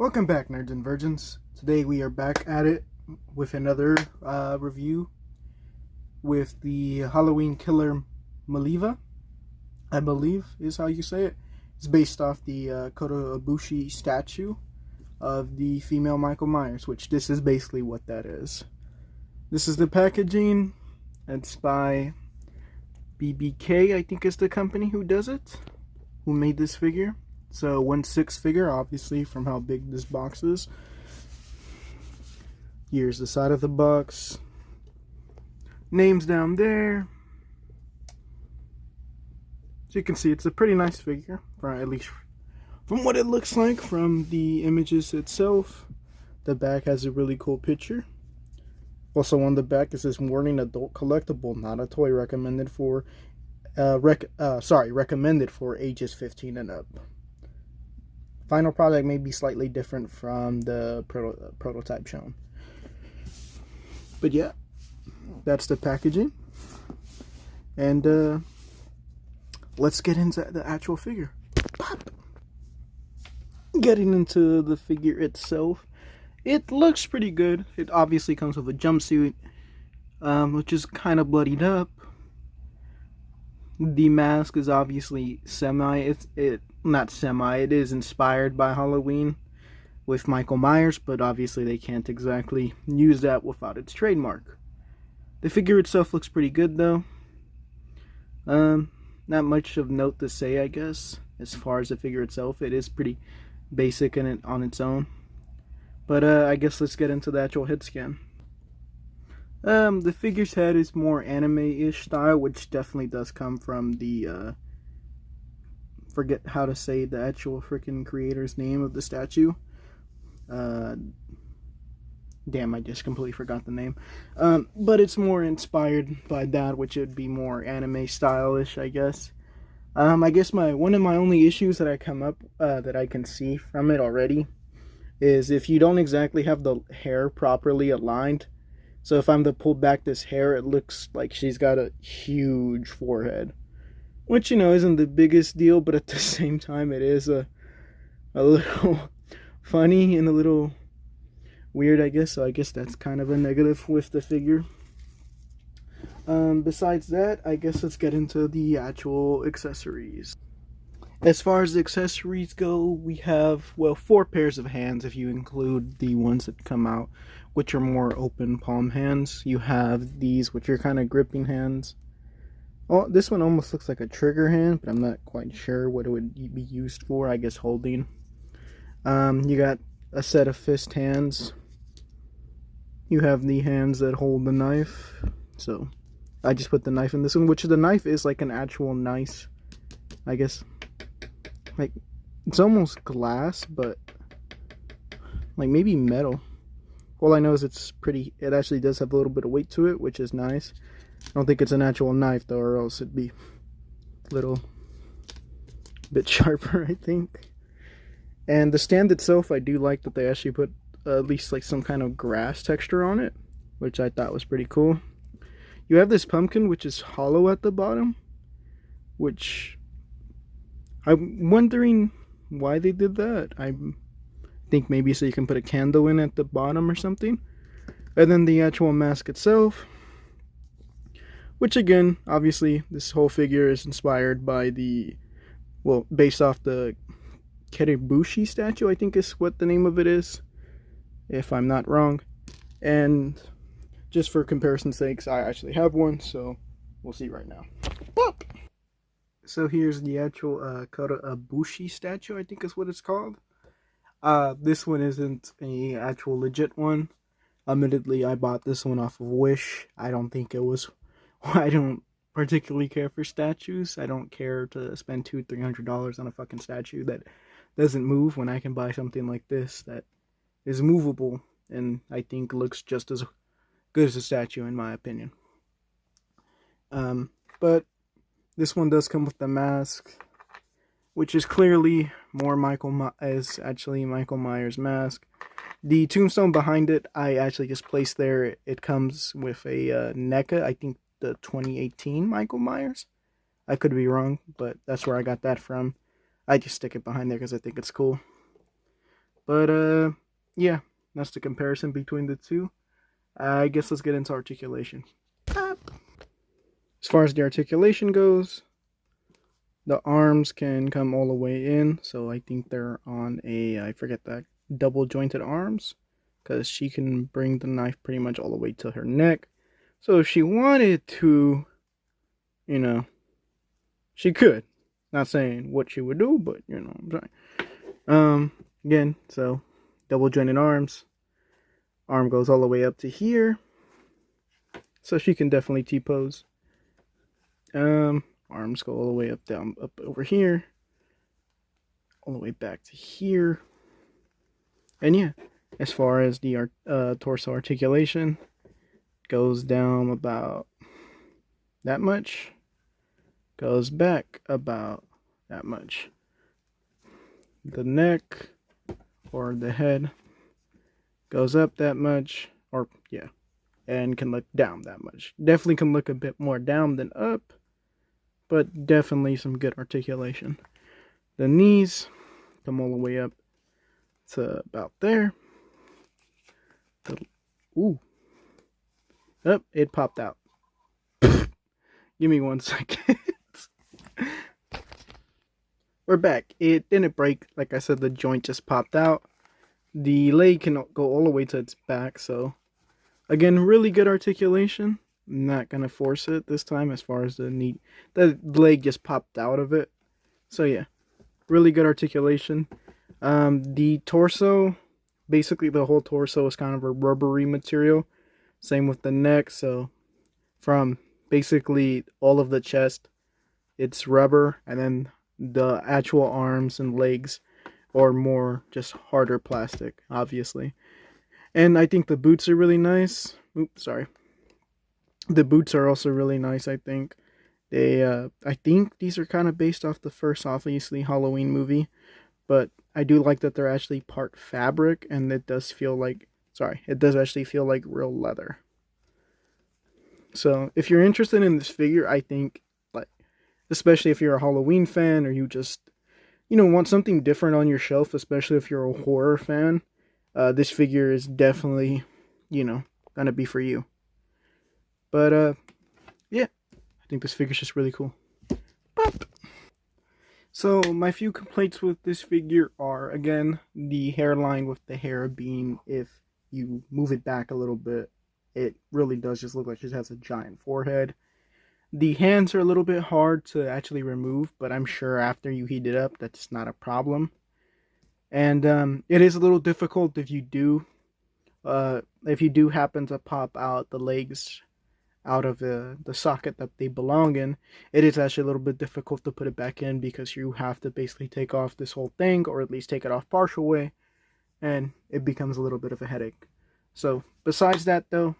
Welcome back, nerds and virgins. Today we are back at it with another review with the Halloween Killer MELVA, I believe is how you say it. It's based off the Kota Ibushi statue of the female Michael Myers, which this is basically what that is. This is the packaging. It's by BBK, I think is the company who does it, who made this figure. It's a 1/6 figure, obviously, from how big this box is. Here's the side of the box. Names down there. So you can see it's a pretty nice figure, at least from what it looks like from the images itself. The back has a really cool picture. Also on the back it says warning, adult collectible, not a toy, recommended for recommended for ages 15 and up. Final product may be slightly different from the prototype shown. But yeah, that's the packaging. And let's get into the actual figure. Pop! Getting into the figure itself, it looks pretty good. It obviously comes with a jumpsuit, which is kind of bloodied up. The mask is obviously it is inspired by Halloween with Michael Myers, but obviously they can't exactly use that without its trademark. The figure itself looks pretty good though. Not much of note to say, I guess, as far as the figure itself. It is pretty basic on its own. But I guess let's get into the actual head scan. The figure's head is more anime-ish style, which definitely does come from the, forget how to say the actual freaking creator's name of the statue. Damn, I just completely forgot the name. But it's more inspired by that, which would be more anime style-ish, I guess. I guess one of my only issues that that I can see from it already is if you don't exactly have the hair properly aligned. So if I'm to pull back this hair, it looks like she's got a huge forehead. Which, you know, isn't the biggest deal, but at the same time it is a little funny and a little weird, I guess. So I guess that's kind of a negative with the figure. Besides that, I guess let's get into the actual accessories. As far as the accessories go, we have, well, 4 pairs of hands if you include the ones that come out, which are more open palm hands. You have these, which are kind of gripping hands. Oh, this one almost looks like a trigger hand, but I'm not quite sure what it would be used for. I guess holding. You got a set of fist hands. You have the hands that hold the knife. So I just put the knife in this one, which the knife is like an actual nice, I guess, like, it's almost glass, but like maybe metal. All I know is it actually does have a little bit of weight to it, which is nice. I don't think it's an actual knife though, or else it'd be a little bit sharper, I think. And the stand itself, I do like that they actually put at least like some kind of grass texture on it, which I thought was pretty cool. You have this pumpkin, which is hollow at the bottom, which I'm wondering why they did that. I think maybe so you can put a candle in at the bottom or something. And then the actual mask itself, which again, obviously this whole figure is inspired by based off the Kota Ibushi statue, I think is what the name of it is, if I'm not wrong. And just for comparison's sakes, I actually have one, so we'll see right now. Pop! So here's the actual Kota Ibushi statue, I think is what it's called. This one isn't a actual legit one. Admittedly, I bought this one off of Wish. I don't particularly care for statues. I don't care to spend $200-300 on a fucking statue that doesn't move when I can buy something like this that is movable and I think looks just as good as a statue in my opinion. But this one does come with the mask, which is clearly more Michael Myers' mask. The tombstone behind it, I actually just placed there. It comes with a NECA, I think the 2018 Michael Myers. I could be wrong, but that's where I got that from. I just stick it behind there because I think it's cool. But yeah, that's the comparison between the two. I guess let's get into articulation. As far as the articulation goes, the arms can come all the way in, so I think they're on I forget that, double jointed arms, because she can bring the knife pretty much all the way to her neck. So if she wanted to, you know, she could. Not saying what she would do, but you know what I'm saying. Again, so double jointed arms. Arm goes all the way up to here. So she can definitely T-pose. Arms go all the way up, down, up over here. All the way back to here. And yeah, as far as the torso articulation, goes down about that much. Goes back about that much. The neck or the head goes up that much, or yeah, and can look down that much. Definitely can look a bit more down than up, but definitely some good articulation. The knees come all the way up to about there. Ooh. Oh, it popped out. Give me 1 second. We're back. It didn't break. Like I said, the joint just popped out. The leg can go all the way to its back. So, again, really good articulation. I'm not going to force it this time as far as the knee. The leg just popped out of it. So, yeah. Really good articulation. The torso, basically the whole torso is kind of a rubbery material. Same with the neck. So, from basically all of the chest, it's rubber, and then the actual arms and legs are more just harder plastic, obviously. And I think the boots are really nice. Oops, sorry. The boots are also really nice, I think. I think these are kind of based off the first, obviously, Halloween movie, but I do like that they're actually part fabric, and it does feel like, it does actually feel like real leather. So, if you're interested in this figure, I think, especially if you're a Halloween fan, or you just, want something different on your shelf, especially if you're a horror fan, this figure is definitely, gonna be for you. But, yeah, I think this figure's just really cool. Pop! So, my few complaints with this figure are, again, the hairline with the hair being, if you move it back a little bit, it really does just look like she has a giant forehead. The hands are a little bit hard to actually remove, but I'm sure after you heat it up, that's not a problem. And it is a little difficult if you do happen to pop out the legs out of the socket that they belong in. It is actually a little bit difficult to put it back in, because you have to basically take off this whole thing, or at least take it off partial way, and it becomes a little bit of a headache. So besides that, though,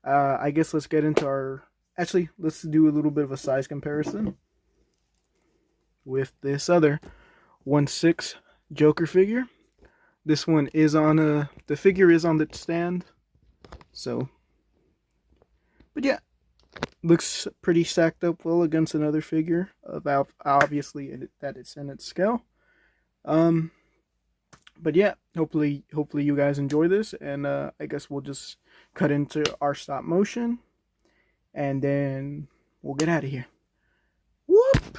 I guess let's get into our... Actually, let's do a little bit of a size comparison with this other 1/6 Joker figure. This one is on the figure is on the stand. So, but yeah, looks pretty stacked up well against another figure, about obviously that it's in its scale. But yeah, hopefully you guys enjoy this, and I guess we'll just cut into our stop motion. And then we'll get out of here. Whoop!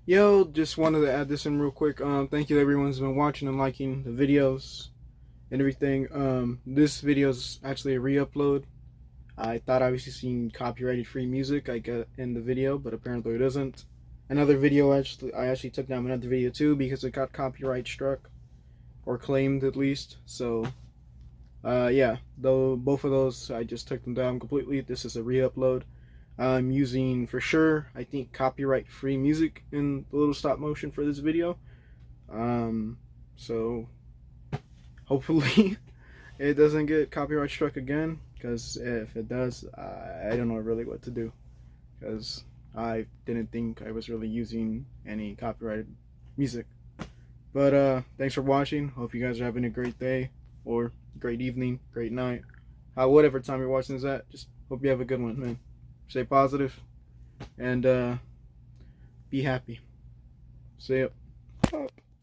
Yo, just wanted to add this in real quick. Thank you to everyone who's been watching and liking the videos and everything. This video is actually a re-upload. I thought I was seeing copyrighted free music I got in the video, but apparently it isn't. Another video, I actually took down another video too because it got copyright struck, or claimed at least. So, yeah, though both of those I just took them down completely. This is a re-upload. I'm using, for sure, I think copyright free music in the little stop motion for this video. So hopefully it doesn't get copyright struck again, because if it does, I don't know really what to do, because I didn't think I was really using any copyrighted music. But thanks for watching. Hope you guys are having a great day, or great evening, great night, whatever time you're watching this at. Just hope you have a good one, man. Stay positive and be happy. See ya.